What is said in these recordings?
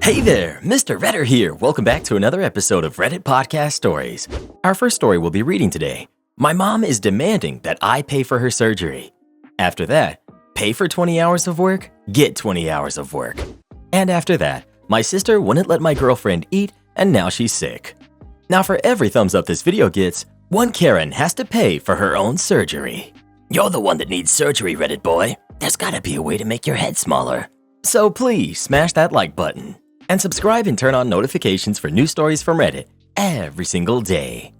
Hey there, Mr. Redder here. Welcome back to another episode of Reddit Podcast Stories. Our first story we'll be reading today. My mom is demanding that I pay for her surgery. After that, pay for 20 hours of work, get 20 hours of work. And after that, my sister wouldn't let my girlfriend eat and now she's sick. Now for every thumbs up this video gets, one Karen has to pay for her own surgery. You're the one that needs surgery, Reddit boy. There's gotta be a way to make your head smaller. So please smash that like button. And subscribe and turn on notifications for new stories from Reddit every single day.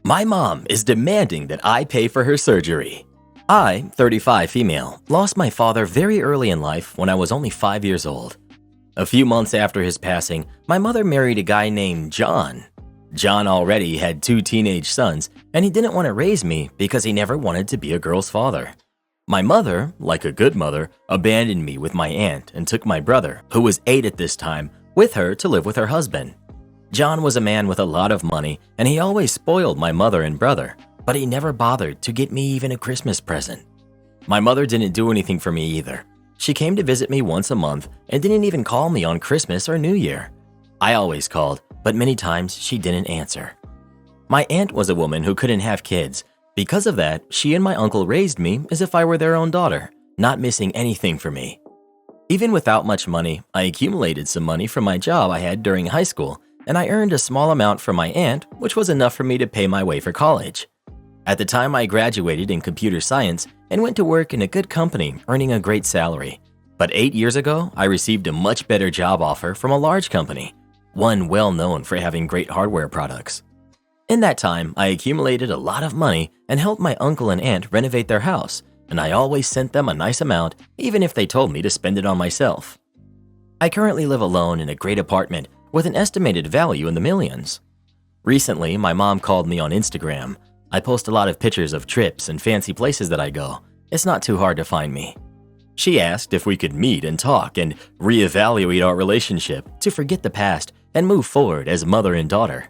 My mom is demanding that I pay for her surgery. I, 35 female, lost my father very early in life when I was only 5 years old. A few months after his passing, my mother married a guy named John. John already had 2 teenage sons, and he didn't want to raise me because he never wanted to be a girl's father. My mother, like a good mother, abandoned me with my aunt and took my brother, who was 8 at this time, with her to live with her husband. John was a man with a lot of money, and he always spoiled my mother and brother, but he never bothered to get me even a Christmas present. My mother didn't do anything for me either. She came to visit me once a month and didn't even call me on Christmas or New Year. I always called, but many times she didn't answer. My aunt was a woman who couldn't have kids. Because of that, she and my uncle raised me as if I were their own daughter, not missing anything for me. Even without much money, I accumulated some money from my job I had during high school, and I earned a small amount from my aunt, which was enough for me to pay my way for college. At the time, I graduated in computer science and went to work in a good company, earning a great salary. But 8 years ago, I received a much better job offer from a large company, one well known for having great hardware products. In that time, I accumulated a lot of money and helped my uncle and aunt renovate their house, and I always sent them a nice amount, even if they told me to spend it on myself. I currently live alone in a great apartment with an estimated value in the millions. Recently, my mom called me on Instagram. I post a lot of pictures of trips and fancy places that I go. It's not too hard to find me. She asked if we could meet and talk and reevaluate our relationship to forget the past and move forward as mother and daughter.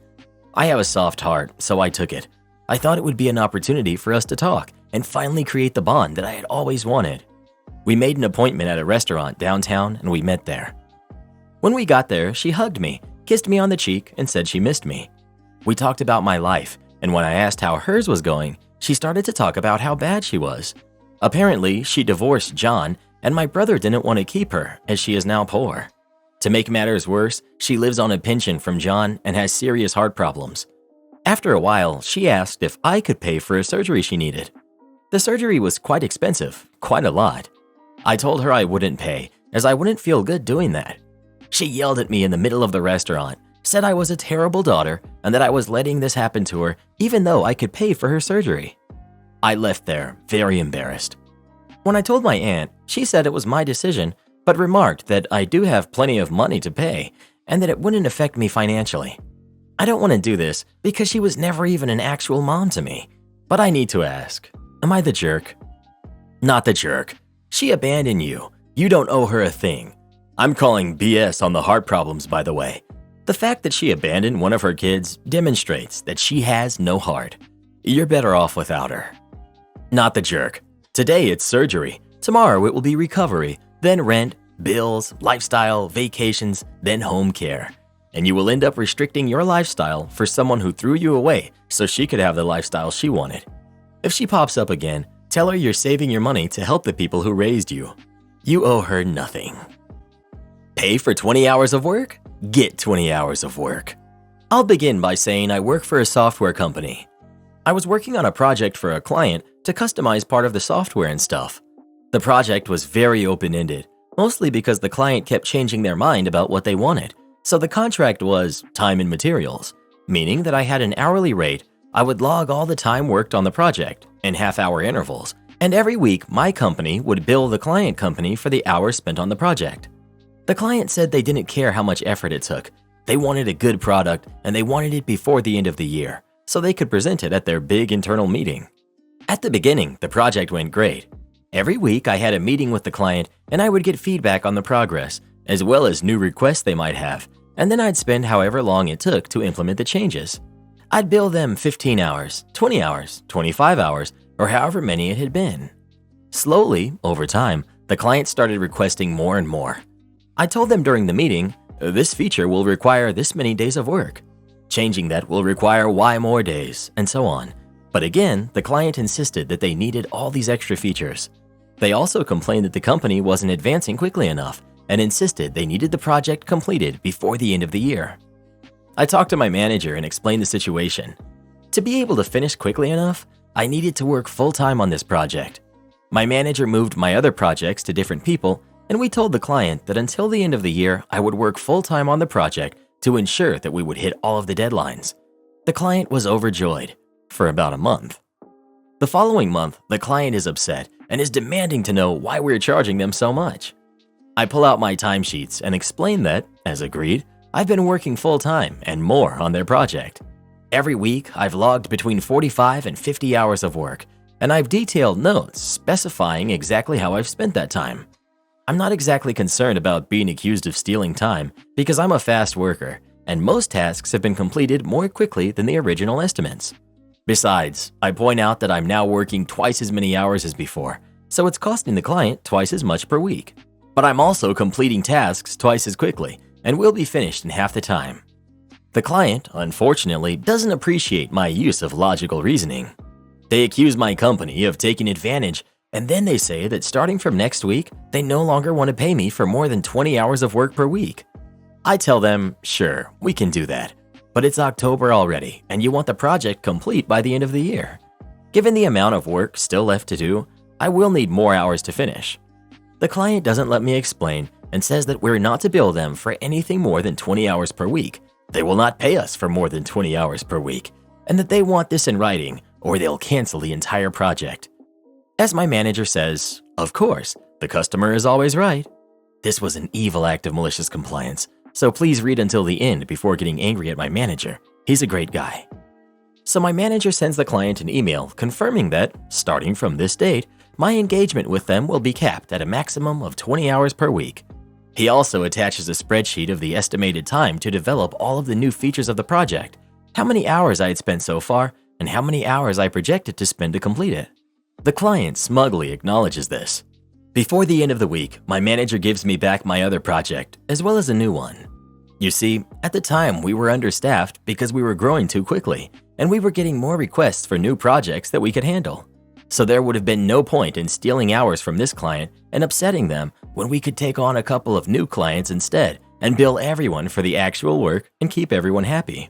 I have a soft heart, so I took it. I thought it would be an opportunity for us to talk and finally create the bond that I had always wanted. We made an appointment at a restaurant downtown and we met there. When we got there, she hugged me, kissed me on the cheek, and said she missed me. We talked about my life, and when I asked how hers was going, she started to talk about how bad she was. Apparently, she divorced John, and my brother didn't want to keep her as she is now poor. To make matters worse, she lives on a pension from John and has serious heart problems. After a while, she asked if I could pay for a surgery she needed. The surgery was quite expensive, quite a lot. I told her I wouldn't pay, as I wouldn't feel good doing that. She yelled at me in the middle of the restaurant, said I was a terrible daughter, and that I was letting this happen to her even though I could pay for her surgery. I left there, very embarrassed. When I told my aunt, she said it was my decision, but remarked that I do have plenty of money to pay and that it wouldn't affect me financially. I don't want to do this because she was never even an actual mom to me, but I need to ask, am I the jerk? Not the jerk. She abandoned you. You don't owe her a thing. I'm calling BS on the heart problems, by the way. The fact that she abandoned one of her kids demonstrates that she has no heart. You're better off without her. Not the jerk. Today it's surgery. Tomorrow it will be recovery, then rent, bills, lifestyle, vacations, then home care. And you will end up restricting your lifestyle for someone who threw you away so she could have the lifestyle she wanted. If she pops up again, tell her you're saving your money to help the people who raised you. You owe her nothing. Pay for 20 hours of work? Get 20 hours of work. I'll begin by saying I work for a software company. I was working on a project for a client to customize part of the software and stuff. The project was very open-ended, mostly because the client kept changing their mind about what they wanted. So the contract was time and materials, meaning that I had an hourly rate. I would log all the time worked on the project in half-hour intervals, and every week my company would bill the client company for the hours spent on the project. The client said they didn't care how much effort it took. They wanted a good product and they wanted it before the end of the year, so they could present it at their big internal meeting. At the beginning, the project went great. Every week I had a meeting with the client and I would get feedback on the progress, as well as new requests they might have, and then I'd spend however long it took to implement the changes. I'd bill them 15 hours, 20 hours, 25 hours, or however many it had been. Slowly, over time, the client started requesting more and more. I told them during the meeting This feature will require this many days of work. Changing that will require Y more days, and so on. But again, the client insisted that they needed all these extra features. They also complained that the company wasn't advancing quickly enough and insisted they needed the project completed before the end of the year. I talked to my manager and explained the situation. To be able to finish quickly enough, I needed to work full-time on this project. My manager moved my other projects to different people, and we told the client that until the end of the year, I would work full-time on the project to ensure that we would hit all of the deadlines. The client was overjoyed for about a month. The following month, the client is upset and is demanding to know why we're charging them so much. I pull out my timesheets and explain that, as agreed, I've been working full-time and more on their project. Every week, I've logged between 45 and 50 hours of work, and I've detailed notes specifying exactly how I've spent that time. I'm not exactly concerned about being accused of stealing time because I'm a fast worker, and most tasks have been completed more quickly than the original estimates. Besides, I point out that I'm now working twice as many hours as before, so it's costing the client twice as much per week. But I'm also completing tasks twice as quickly, and will be finished in half the time. The client, unfortunately, doesn't appreciate my use of logical reasoning. They accuse my company of taking advantage, and then they say that starting from next week, they no longer want to pay me for more than 20 hours of work per week. I tell them, sure, we can do that, but it's October already, and you want the project complete by the end of the year. Given the amount of work still left to do, I will need more hours to finish. The client doesn't let me explain and says that we're not to bill them for anything more than 20 hours per week. They will not pay us for more than 20 hours per week, and that they want this in writing or they'll cancel the entire project. As my manager says, of course, the customer is always right. This was an evil act of malicious compliance, so please read until the end before getting angry at my manager. He's a great guy. So my manager sends the client an email confirming that, starting from this date, my engagement with them will be capped at a maximum of 20 hours per week. He also attaches a spreadsheet of the estimated time to develop all of the new features of the project, how many hours I had spent so far, and how many hours I projected to spend to complete it. The client smugly acknowledges this. Before the end of the week, my manager gives me back my other project, as well as a new one. You see, at the time we were understaffed because we were growing too quickly, and we were getting more requests for new projects that we could handle. So there would have been no point in stealing hours from this client and upsetting them when we could take on a couple of new clients instead and bill everyone for the actual work and keep everyone happy.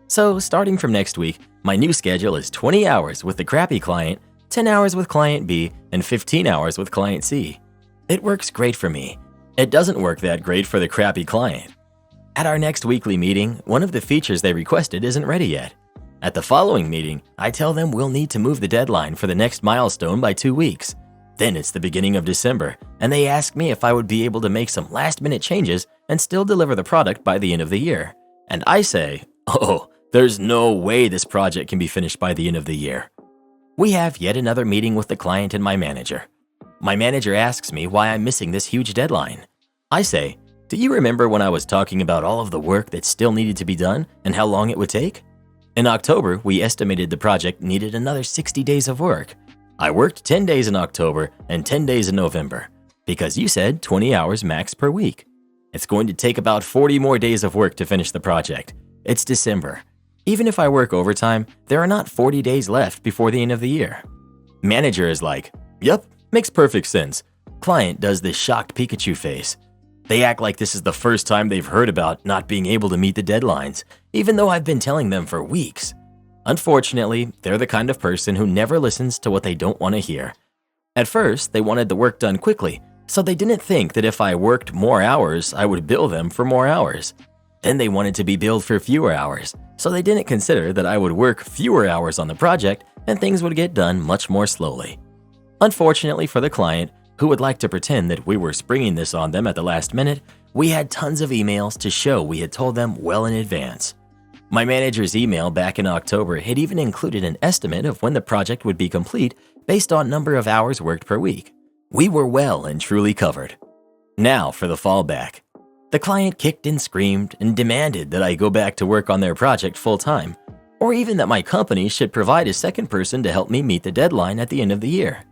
So starting from next week, my new schedule is 20 hours with the crappy client, 10 hours with client B, and 15 hours with client C. It works great for me. It doesn't work that great for the crappy client. At our next weekly meeting, one of the features they requested isn't ready yet. At the following meeting, I tell them we'll need to move the deadline for the next milestone by 2 weeks. Then it's the beginning of December, and they ask me if I would be able to make some last-minute changes and still deliver the product by the end of the year. And I say, oh, there's no way this project can be finished by the end of the year. We have yet another meeting with the client and my manager. My manager asks me why I'm missing this huge deadline. I say, do you remember when I was talking about all of the work that still needed to be done and how long it would take? In October, we estimated the project needed another 60 days of work. I worked 10 days in October and 10 days in November, because you said 20 hours max per week. It's going to take about 40 more days of work to finish the project. It's December. Even if I work overtime, there are not 40 days left before the end of the year. Manager is like, yep, makes perfect sense. Client does this shocked Pikachu face. They act like this is the first time they've heard about not being able to meet the deadlines, even though I've been telling them for weeks. Unfortunately, they're the kind of person who never listens to what they don't want to hear. At first, they wanted the work done quickly, so they didn't think that if I worked more hours, I would bill them for more hours. Then they wanted to be billed for fewer hours, so they didn't consider that I would work fewer hours on the project and things would get done much more slowly. Unfortunately for the client, who would like to pretend that we were springing this on them at the last minute, we had tons of emails to show we had told them well in advance. My manager's email back in October had even included an estimate of when the project would be complete based on number of hours worked per week. We were well and truly covered. Now for the fallback. The client kicked and screamed and demanded that I go back to work on their project full-time, or even that my company should provide a second person to help me meet the deadline at the end of the year.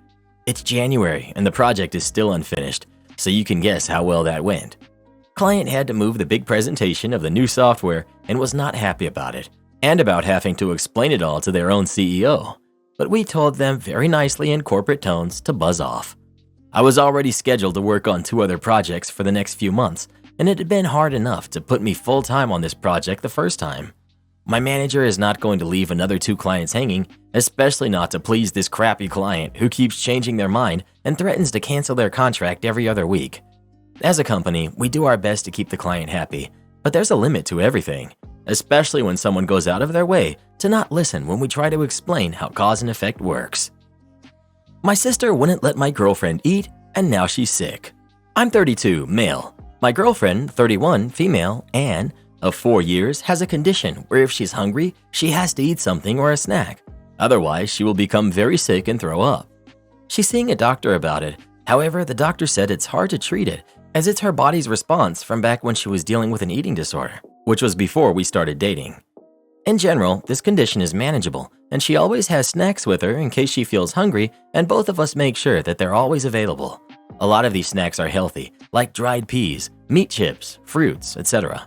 It's January and the project is still unfinished, so you can guess how well that went. Client had to move the big presentation of the new software and was not happy about it, and about having to explain it all to their own CEO. But we told them very nicely in corporate tones to buzz off. I was already scheduled to work on 2 other projects for the next few months, and it had been hard enough to put me full-time on this project the first time. My manager is not going to leave another 2 clients hanging, especially not to please this crappy client who keeps changing their mind and threatens to cancel their contract every other week. As a company, we do our best to keep the client happy, but there's a limit to everything, especially when someone goes out of their way to not listen when we try to explain how cause and effect works. My sister wouldn't let my girlfriend eat, and now she's sick. I'm 32, male. My girlfriend, 31, female, Anne, of 4 years, has a condition where if she's hungry, she has to eat something or a snack. Otherwise, she will become very sick and throw up. She's seeing a doctor about it. However, the doctor said it's hard to treat it, as it's her body's response from back when she was dealing with an eating disorder, which was before we started dating. In general, this condition is manageable, and she always has snacks with her in case she feels hungry, and both of us make sure that they're always available. A lot of these snacks are healthy, like dried peas, meat chips, fruits, etc.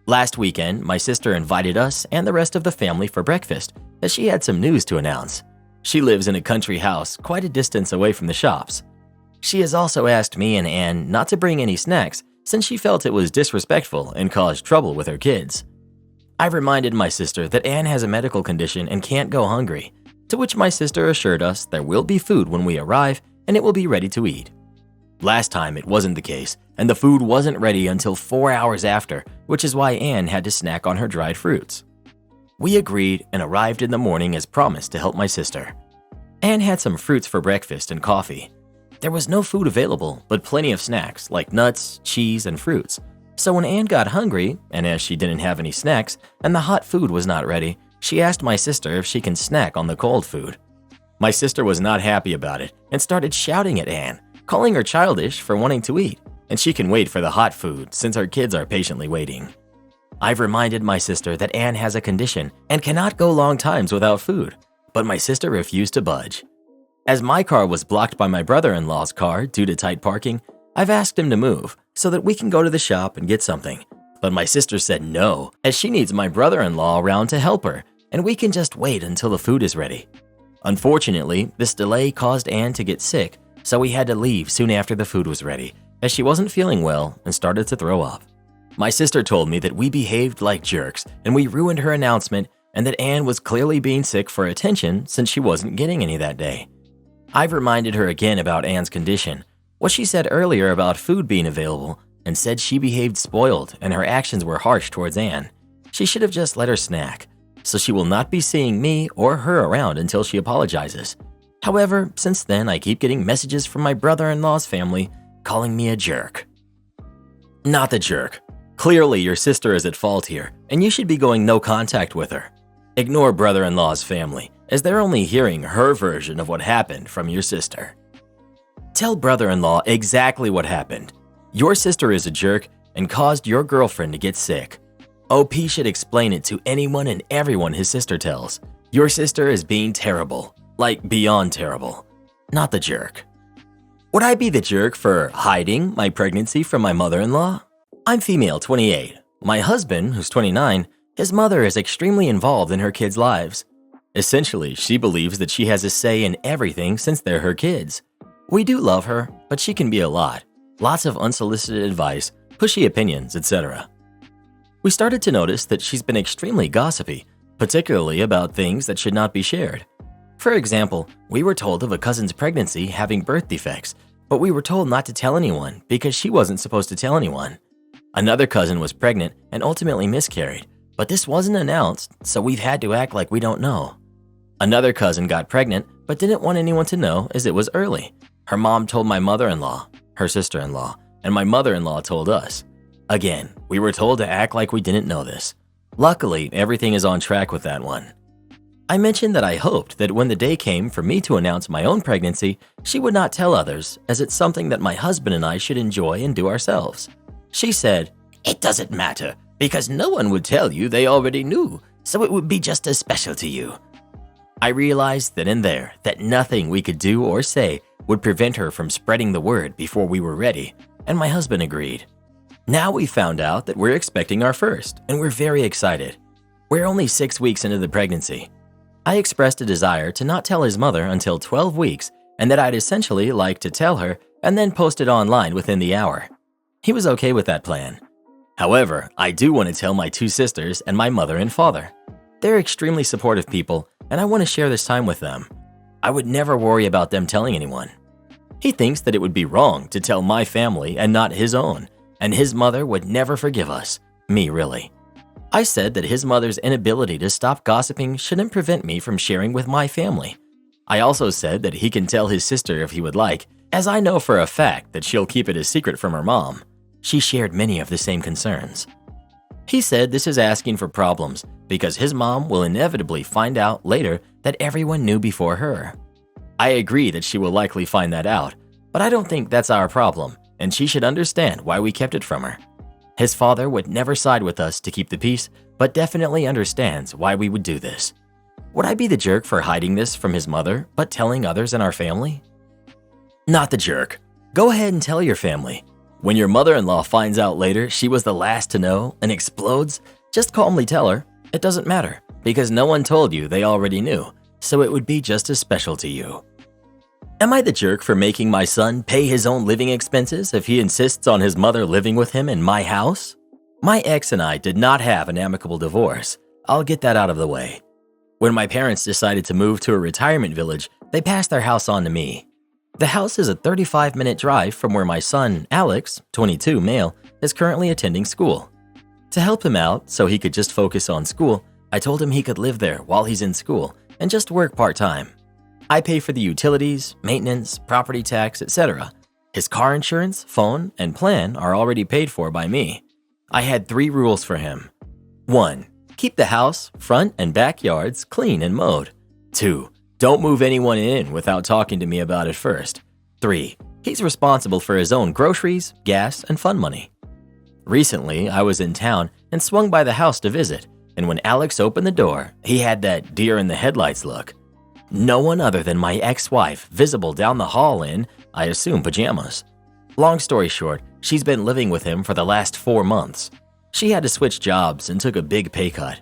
Last weekend, my sister invited us and the rest of the family for breakfast, as she had some news to announce. She lives in a country house quite a distance away from the shops. She has also asked me and Anne not to bring any snacks since she felt it was disrespectful and caused trouble with her kids. I reminded my sister that Anne has a medical condition and can't go hungry, to which my sister assured us there will be food when we arrive and it will be ready to eat. Last time it wasn't the case, and the food wasn't ready until 4 hours after, which is why Anne had to snack on her dried fruits. We agreed and arrived in the morning as promised to help my sister. Anne had some fruits for breakfast and coffee. There was no food available, but plenty of snacks like nuts, cheese, and fruits. So when Anne got hungry, and as she didn't have any snacks and the hot food was not ready, she asked my sister if she can snack on the cold food. My sister was not happy about it and started shouting at Anne, calling her childish for wanting to eat, and she can wait for the hot food since her kids are patiently waiting. I've reminded my sister that Anne has a condition and cannot go long times without food, but my sister refused to budge. As my car was blocked by my brother-in-law's car due to tight parking, I've asked him to move so that we can go to the shop and get something. But my sister said no, as she needs my brother-in-law around to help her, and we can just wait until the food is ready. Unfortunately, this delay caused Anne to get sick, so we had to leave soon after the food was ready, as she wasn't feeling well and started to throw up. My sister told me that we behaved like jerks and we ruined her announcement, and that Anne was clearly being sick for attention since she wasn't getting any that day. I've reminded her again about Anne's condition, what she said earlier about food being available, and said she behaved spoiled and her actions were harsh towards Anne. She should have just let her snack, so she will not be seeing me or her around until she apologizes. However, since then I keep getting messages from my brother-in-law's family calling me a jerk. Not the jerk. Clearly your sister is at fault here, and you should be going no contact with her. Ignore brother-in-law's family, as they're only hearing her version of what happened from your sister. Tell brother-in-law exactly what happened. Your sister is a jerk and caused your girlfriend to get sick. OP should explain it to anyone and everyone his sister tells. Your sister is being terrible, like beyond terrible, not the jerk. Would I be the jerk for hiding my pregnancy from my mother-in-law? I'm female, 28. My husband, who's 29, his mother is extremely involved in her kids' lives. Essentially, she believes that she has a say in everything since they're her kids. We do love her, but she can be a lot. Lots of unsolicited advice, pushy opinions, etc. We started to notice that she's been extremely gossipy, particularly about things that should not be shared. For example, we were told of a cousin's pregnancy having birth defects, but we were told not to tell anyone because she wasn't supposed to tell anyone. Another cousin was pregnant and ultimately miscarried, but this wasn't announced, so we've had to act like we don't know. Another cousin got pregnant but didn't want anyone to know as it was early. Her mom told my mother-in-law, her sister-in-law, and my mother-in-law told us. Again, we were told to act like we didn't know this. Luckily, everything is on track with that one. I mentioned that I hoped that when the day came for me to announce my own pregnancy, she would not tell others, as it's something that my husband and I should enjoy and do ourselves. She said, "It doesn't matter, because no one would tell you, they already knew, so it would be just as special to you." I realized then and there that nothing we could do or say would prevent her from spreading the word before we were ready, and my husband agreed. Now we found out that we're expecting our first, and we're very excited. We're only 6 weeks into the pregnancy. I expressed a desire to not tell his mother until 12 weeks and that I'd essentially like to tell her and then post it online within the hour. He was okay with that plan. However, I do want to tell my 2 sisters and my mother and father. They're extremely supportive people, and I want to share this time with them. I would never worry about them telling anyone. He thinks that it would be wrong to tell my family and not his own, and his mother would never forgive us. Me, really. I said that his mother's inability to stop gossiping shouldn't prevent me from sharing with my family. I also said that he can tell his sister if he would like, as I know for a fact that she'll keep it a secret from her mom. She shared many of the same concerns. He said this is asking for problems because his mom will inevitably find out later that everyone knew before her. I agree that she will likely find that out, but I don't think that's our problem, and she should understand why we kept it from her. His father would never side with us to keep the peace, but definitely understands why we would do this. Would I be the jerk for hiding this from his mother, but telling others in our family? Not the jerk. Go ahead and tell your family. When your mother-in-law finds out later she was the last to know and explodes, just calmly tell her. It doesn't matter, because no one told you they already knew, so it would be just as special to you. Am I the jerk for making my son pay his own living expenses if he insists on his mother living with him in my house? My ex and I did not have an amicable divorce. I'll get that out of the way. When my parents decided to move to a retirement village, they passed their house on to me. The house is a 35-minute drive from where my son, Alex, 22 male, is currently attending school. To help him out so he could just focus on school, I told him he could live there while he's in school and just work part-time. I pay for the utilities, maintenance, property tax, etc. His car insurance, phone, and plan are already paid for by me. I had 3 rules for him. 1. Keep the house, front, and backyards clean and mowed. 2. Don't move anyone in without talking to me about it first. 3. He's responsible for his own groceries, gas, and fun money. Recently, I was in town and swung by the house to visit, and when Alex opened the door, he had that deer in the headlights look. No one other than my ex-wife visible down the hall in, I assume, pajamas. Long story short, she's been living with him for the last 4 months. She had to switch jobs and took a big pay cut.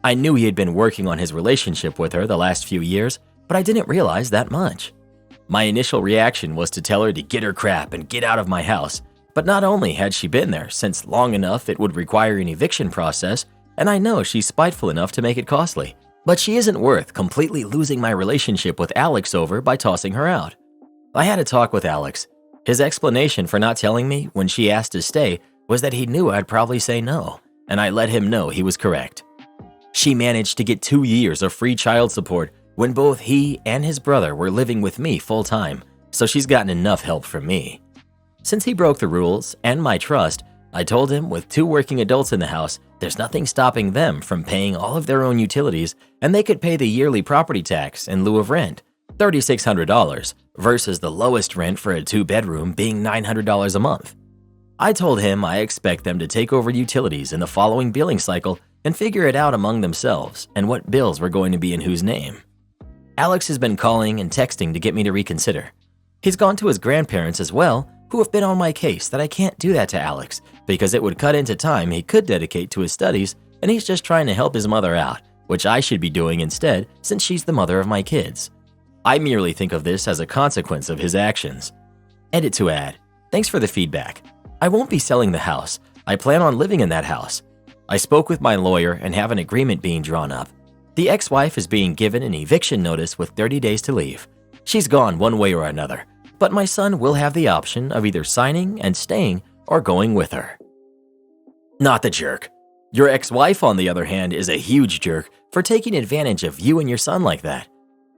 I knew he had been working on his relationship with her the last few years, but I didn't realize that much. My initial reaction was to tell her to get her crap and get out of my house, but not only had she been there since long enough it would require an eviction process, and I know she's spiteful enough to make it costly, but she isn't worth completely losing my relationship with Alex over by tossing her out. I had a talk with Alex. His explanation for not telling me when she asked to stay was that he knew I'd probably say no, and I let him know he was correct. She managed to get 2 years of free child support when both he and his brother were living with me full-time, so she's gotten enough help from me. Since he broke the rules and my trust, I told him with 2 working adults in the house, there's nothing stopping them from paying all of their own utilities, and they could pay the yearly property tax in lieu of rent, $3,600, versus the lowest rent for a 2-bedroom being $900 a month. I told him I expect them to take over utilities in the following billing cycle and figure it out among themselves and what bills were going to be in whose name. Alex has been calling and texting to get me to reconsider. He's gone to his grandparents as well, who have been on my case that I can't do that to Alex because it would cut into time he could dedicate to his studies, and he's just trying to help his mother out, which I should be doing instead since she's the mother of my kids. I merely think of this as a consequence of his actions. Edit to add, thanks for the feedback. I won't be selling the house. I plan on living in that house. I spoke with my lawyer and have an agreement being drawn up. The ex-wife is being given an eviction notice with 30 days to leave. She's gone one way or another, but my son will have the option of either signing and staying or going with her. Not the jerk. Your ex-wife, on the other hand, is a huge jerk for taking advantage of you and your son like that.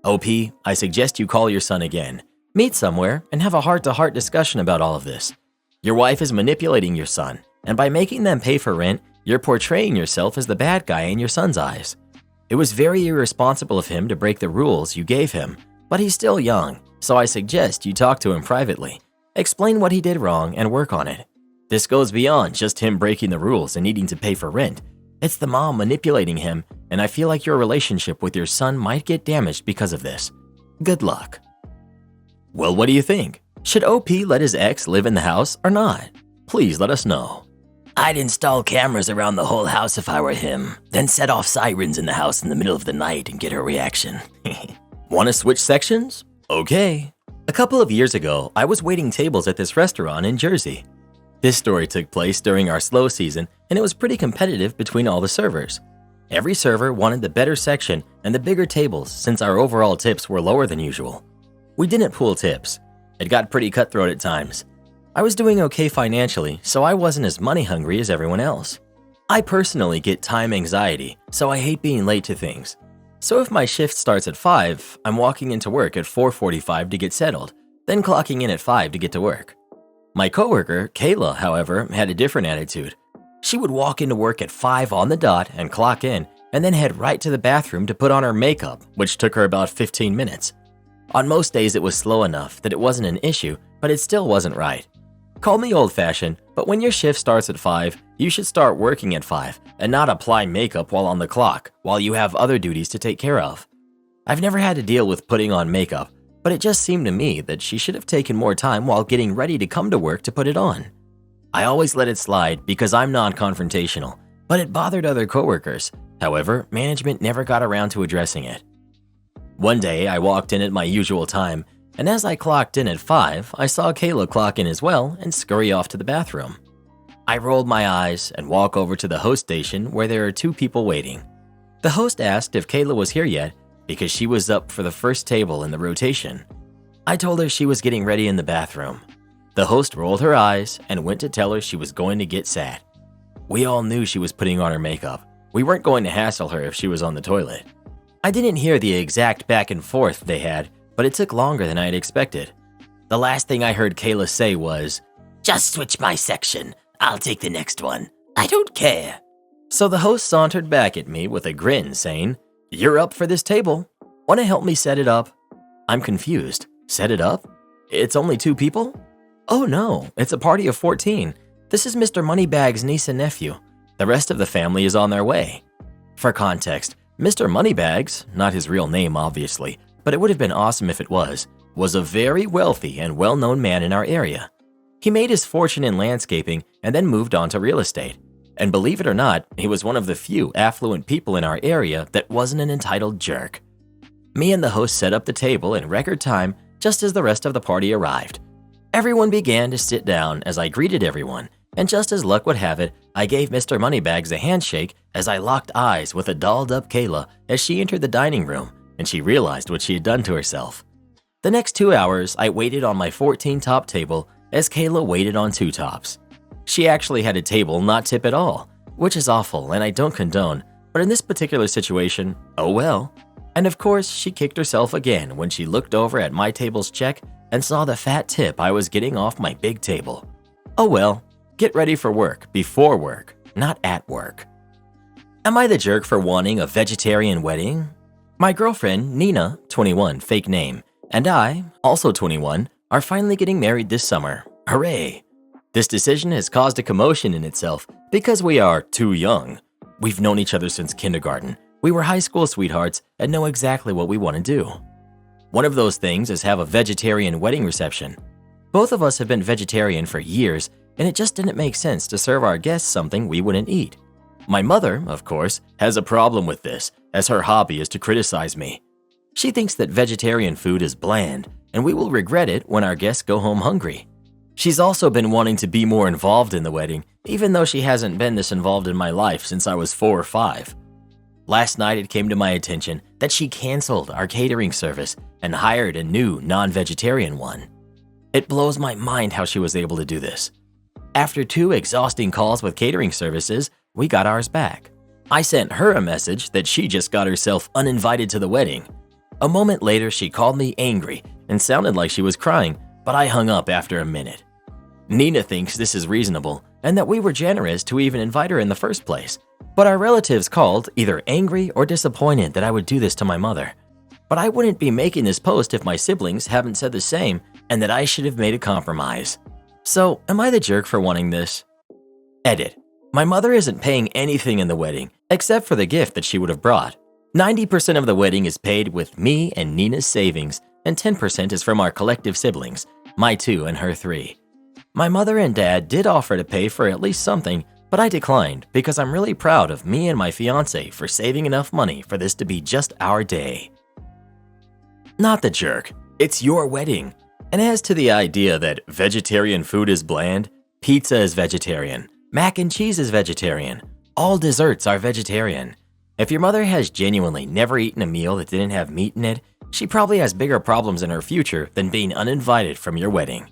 OP, I suggest you call your son again, meet somewhere, and have a heart-to-heart discussion about all of this. Your wife is manipulating your son, and by making them pay for rent, you're portraying yourself as the bad guy in your son's eyes. It was very irresponsible of him to break the rules you gave him, but he's still young, so I suggest you talk to him privately. Explain what he did wrong and work on it. This goes beyond just him breaking the rules and needing to pay for rent. It's the mom manipulating him, and I feel like your relationship with your son might get damaged because of this. Good luck. Well, what do you think? Should OP let his ex live in the house or not? Please let us know. I'd install cameras around the whole house if I were him, then set off sirens in the house in the middle of the night and get her reaction. Want to switch sections? Okay. A couple of years ago, I was waiting tables at this restaurant in Jersey. This story took place during our slow season, and it was pretty competitive between all the servers. Every server wanted the better section and the bigger tables since our overall tips were lower than usual. We didn't pool tips. It got pretty cutthroat at times. I was doing okay financially, so I wasn't as money hungry as everyone else. I personally get time anxiety, so I hate being late to things. So if my shift starts at 5, I'm walking into work at 4:45 to get settled, then clocking in at 5 to get to work. My coworker, Kayla, however, had a different attitude. She would walk into work at 5 on the dot and clock in, and then head right to the bathroom to put on her makeup, which took her about 15 minutes. On most days it was slow enough that it wasn't an issue, but it still wasn't right. Call me old-fashioned, but when your shift starts at 5, you should start working at 5 and not apply makeup while on the clock while you have other duties to take care of. I've never had to deal with putting on makeup, but it just seemed to me that she should have taken more time while getting ready to come to work to put it on. I always let it slide because I'm non-confrontational, but it bothered other coworkers. However, management never got around to addressing it. One day, I walked in at my usual time, and as I clocked in at 5, I saw Kayla clock in as well and scurry off to the bathroom. I rolled my eyes and walk over to the host station where there are 2 people waiting. The host asked if Kayla was here yet because she was up for the first table in the rotation. I told her she was getting ready in the bathroom. The host rolled her eyes and went to tell her she was going to get sat. We all knew she was putting on her makeup. We weren't going to hassle her if she was on the toilet. I didn't hear the exact back and forth they had, but it took longer than I had expected. The last thing I heard Kayla say was, "Just switch my section. I'll take the next one. I don't care." So the host sauntered back at me with a grin saying, "You're up for this table. Want to help me set it up?" I'm confused. Set it up? It's only 2 people? Oh no, it's a party of 14. This is Mr. Moneybag's niece and nephew. The rest of the family is on their way. For context, Mr. Moneybags, not his real name obviously, but it would have been awesome if it was a very wealthy and well-known man in our area. He made his fortune in landscaping and then moved on to real estate. And believe it or not, he was one of the few affluent people in our area that wasn't an entitled jerk. Me and the host set up the table in record time just as the rest of the party arrived. Everyone began to sit down as I greeted everyone, and just as luck would have it, I gave Mr. Moneybags a handshake as I locked eyes with a dolled-up Kayla as she entered the dining room, and she realized what she had done to herself. The next 2 hours, I waited on my 14-top table as Kayla waited on 2 tops. She actually had a table not tip at all, which is awful and I don't condone, but in this particular situation, oh well. And of course, she kicked herself again when she looked over at my table's check and saw the fat tip I was getting off my big table. Oh well, get ready for work before work, not at work. Am I the jerk for wanting a vegetarian wedding? My girlfriend, Nina, 21, fake name, and I, also 21, are finally getting married this summer. Hooray! This decision has caused a commotion in itself because we are too young. We've known each other since kindergarten. We were high school sweethearts and know exactly what we want to do. One of those things is have a vegetarian wedding reception. Both of us have been vegetarian for years, and it just didn't make sense to serve our guests something we wouldn't eat. My mother, of course, has a problem with this, as her hobby is to criticize me. She thinks that vegetarian food is bland, and we will regret it when our guests go home hungry. She's also been wanting to be more involved in the wedding, even though she hasn't been this involved in my life since I was 4 or 5. Last night it came to my attention that she canceled our catering service and hired a new non-vegetarian one. It blows my mind how she was able to do this. After 2 exhausting calls with catering services, we got ours back. I sent her a message that she just got herself uninvited to the wedding. A moment later, she called me angry and sounded like she was crying, but I hung up after a minute. Nina thinks this is reasonable and that we were generous to even invite her in the first place. But our relatives called either angry or disappointed that I would do this to my mother. But I wouldn't be making this post if my siblings haven't said the same and that I should have made a compromise. So, am I the jerk for wanting this? Edit. My mother isn't paying anything in the wedding except for the gift that she would have brought. 90% of the wedding is paid with me and Nina's savings, and 10% is from our collective siblings, my 2 and her 3. My mother and dad did offer to pay for at least something, but I declined because I'm really proud of me and my fiance for saving enough money for this to be just our day. Not the jerk. It's your wedding. And as to the idea that vegetarian food is bland, pizza is vegetarian, mac and cheese is vegetarian, all desserts are vegetarian. If your mother has genuinely never eaten a meal that didn't have meat in it, she probably has bigger problems in her future than being uninvited from your wedding.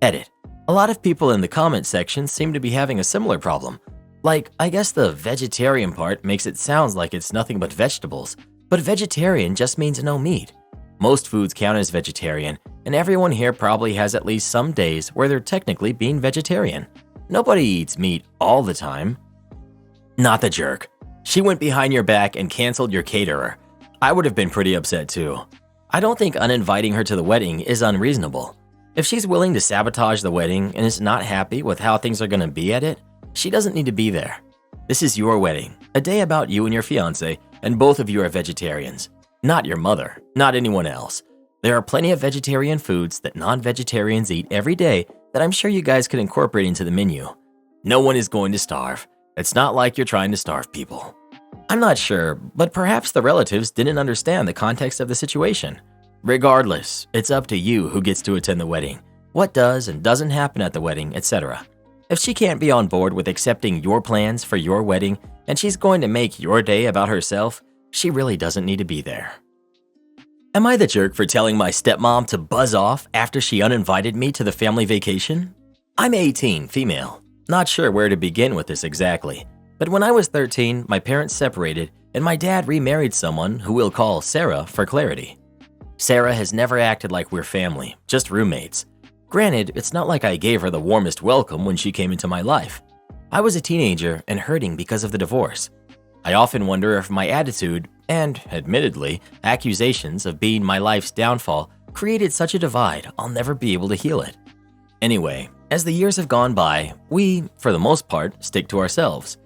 Edit. A lot of people in the comment section seem to be having a similar problem. Like, I guess the vegetarian part makes it sound like it's nothing but vegetables, but vegetarian just means no meat. Most foods count as vegetarian, and everyone here probably has at least some days where they're technically being vegetarian. Nobody eats meat all the time. Not the jerk. She went behind your back and canceled your caterer. I would have been pretty upset too. I don't think uninviting her to the wedding is unreasonable. If she's willing to sabotage the wedding and is not happy with how things are going to be at it, she doesn't need to be there. This is your wedding, a day about you and your fiance, and both of you are vegetarians. Not your mother, not anyone else. There are plenty of vegetarian foods that non-vegetarians eat every day that I'm sure you guys could incorporate into the menu. No one is going to starve. It's not like you're trying to starve people. I'm not sure, but perhaps the relatives didn't understand the context of the situation. Regardless, it's up to you who gets to attend the wedding, what does and doesn't happen at the wedding, etc. If she can't be on board with accepting your plans for your wedding and she's going to make your day about herself, she really doesn't need to be there. Am I the jerk for telling my stepmom to buzz off after she uninvited me to the family vacation? I'm 18, female. Not sure where to begin with this exactly, but when I was 13, my parents separated and my dad remarried someone who we'll call Sarah for clarity. Sarah has never acted like we're family, just roommates. Granted, it's not like I gave her the warmest welcome when she came into my life. I was a teenager and hurting because of the divorce. I often wonder if my attitude, and admittedly, accusations of being my life's downfall created such a divide I'll never be able to heal it. Anyway, as the years have gone by, we, for the most part, stick to ourselves.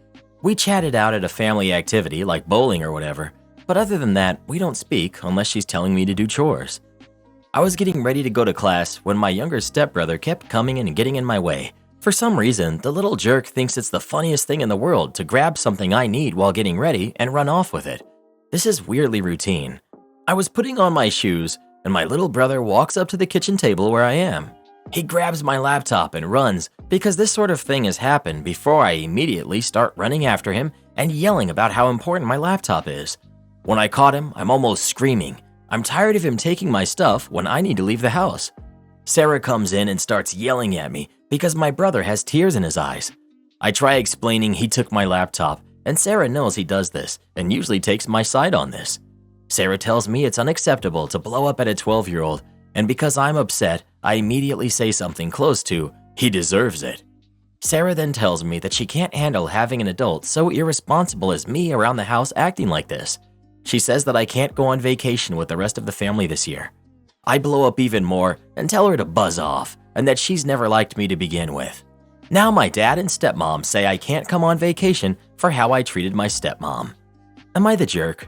We chatted out at a family activity like bowling or whatever, but other than that, we don't speak unless she's telling me to do chores. I was getting ready to go to class when my younger stepbrother kept coming and getting in my way. For some reason, the little jerk thinks it's the funniest thing in the world to grab something I need while getting ready and run off with it. This is weirdly routine. I was putting on my shoes, and my little brother walks up to the kitchen table where I am. He grabs my laptop and runs because this sort of thing has happened before I immediately start running after him and yelling about how important my laptop is. When I caught him, I'm almost screaming. I'm tired of him taking my stuff when I need to leave the house. Sarah comes in and starts yelling at me because my brother has tears in his eyes. I try explaining he took my laptop, and Sarah knows he does this and usually takes my side on this. Sarah tells me it's unacceptable to blow up at a 12-year-old, and because I'm upset, I immediately say something close to, "He deserves it." Sarah then tells me that she can't handle having an adult so irresponsible as me around the house acting like this. She says that I can't go on vacation with the rest of the family this year. I blow up even more and tell her to buzz off and that she's never liked me to begin with. Now my dad and stepmom say I can't come on vacation for how I treated my stepmom. Am I the jerk?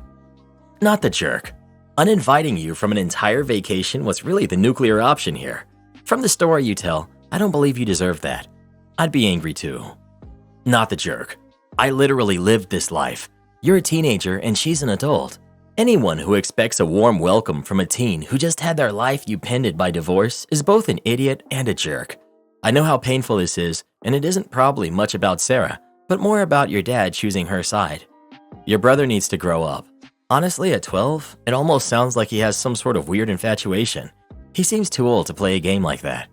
Not the jerk. Uninviting you from an entire vacation was really the nuclear option here. From the story you tell, I don't believe you deserve that. I'd be angry too. Not the jerk. I literally lived this life. You're a teenager and she's an adult. Anyone who expects a warm welcome from a teen who just had their life upended by divorce is both an idiot and a jerk. I know how painful this is, and it isn't probably much about Sarah, but more about your dad choosing her side. Your brother needs to grow up. Honestly, at 12, it almost sounds like he has some sort of weird infatuation. He seems too old to play a game like that.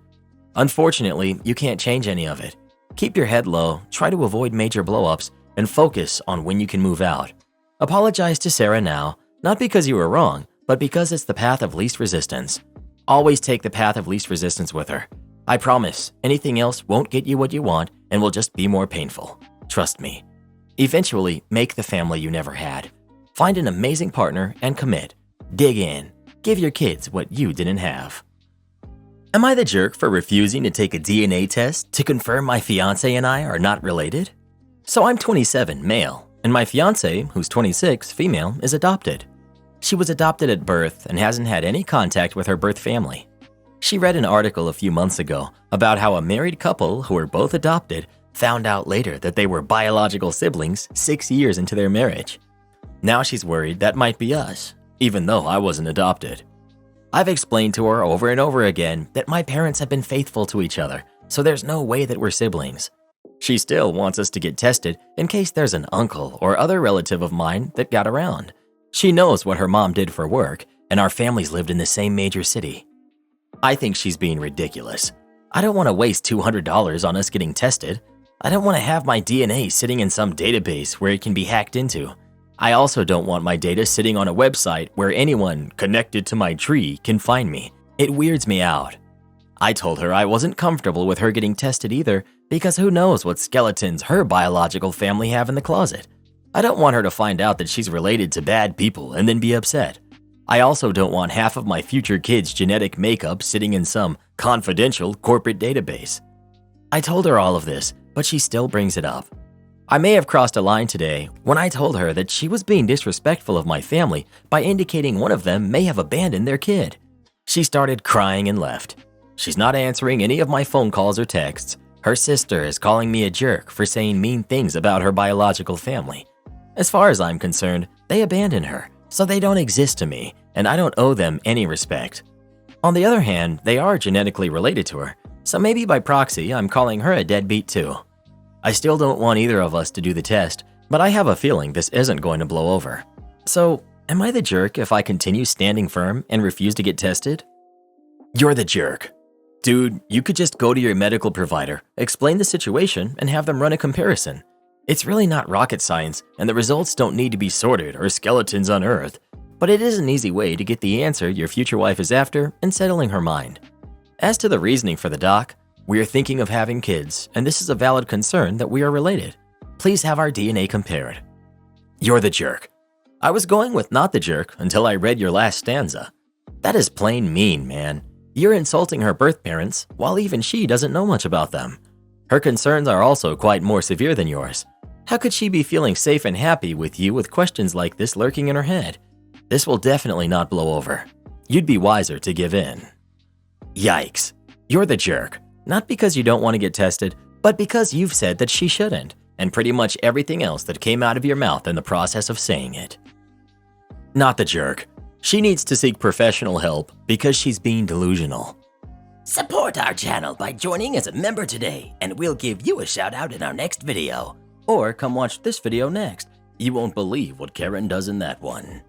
Unfortunately, you can't change any of it. Keep your head low, try to avoid major blow-ups, and focus on when you can move out. Apologize to Sarah now, not because you were wrong, but because it's the path of least resistance. Always take the path of least resistance with her. I promise, anything else won't get you what you want and will just be more painful. Trust me. Eventually, make the family you never had. Find an amazing partner and commit. Dig in. Give your kids what you didn't have. Am I the jerk for refusing to take a DNA test to confirm my fiance and I are not related? So I'm 27, male, and my fiance, who's 26, female, is adopted. She was adopted at birth and hasn't had any contact with her birth family. She read an article a few months ago about how a married couple who were both adopted Found out later that they were biological siblings 6 years into their marriage. Now she's worried that might be us, even though I wasn't adopted. I've explained to her over and over again that my parents have been faithful to each other, so there's no way that we're siblings. She still wants us to get tested in case there's an uncle or other relative of mine that got around. She knows what her mom did for work, and our families lived in the same major city. I think she's being ridiculous. I don't want to waste $200 on us getting tested. I don't want to have my DNA sitting in some database where it can be hacked into. I also don't want my data sitting on a website where anyone connected to my tree can find me. It weirds me out. I told her I wasn't comfortable with her getting tested either because who knows what skeletons her biological family have in the closet. I don't want her to find out that she's related to bad people and then be upset. I also don't want half of my future kids' genetic makeup sitting in some confidential corporate database. I told her all of this, but she still brings it up. I may have crossed a line today when I told her that she was being disrespectful of my family by indicating one of them may have abandoned their kid. She started crying and left. She's not answering any of my phone calls or texts. Her sister is calling me a jerk for saying mean things about her biological family. As far as I'm concerned, they abandoned her, so they don't exist to me, and I don't owe them any respect. On the other hand, they are genetically related to her, so maybe by proxy I'm calling her a deadbeat too. I still don't want either of us to do the test, but I have a feeling this isn't going to blow over. So, am I the jerk if I continue standing firm and refuse to get tested? You're the jerk. Dude, you could just go to your medical provider, explain the situation, and have them run a comparison. It's really not rocket science, and the results don't need to be sorted or skeletons unearthed, but it is an easy way to get the answer your future wife is after and settling her mind. As to the reasoning for the doc, we are thinking of having kids, and this is a valid concern that we are related. Please have our DNA compared. You're the jerk. I was going with not the jerk until I read your last stanza. That is plain mean, man. You're insulting her birth parents while even she doesn't know much about them. Her concerns are also quite more severe than yours. How could she be feeling safe and happy with you with questions like this lurking in her head? This will definitely not blow over. You'd be wiser to give in. Yikes. You're the jerk. Not because you don't want to get tested, but because you've said that she shouldn't, and pretty much everything else that came out of your mouth in the process of saying it. Not the jerk. She needs to seek professional help because she's being delusional. Support our channel by joining as a member today, and we'll give you a shout out in our next video. Or come watch this video next. You won't believe what Karen does in that one.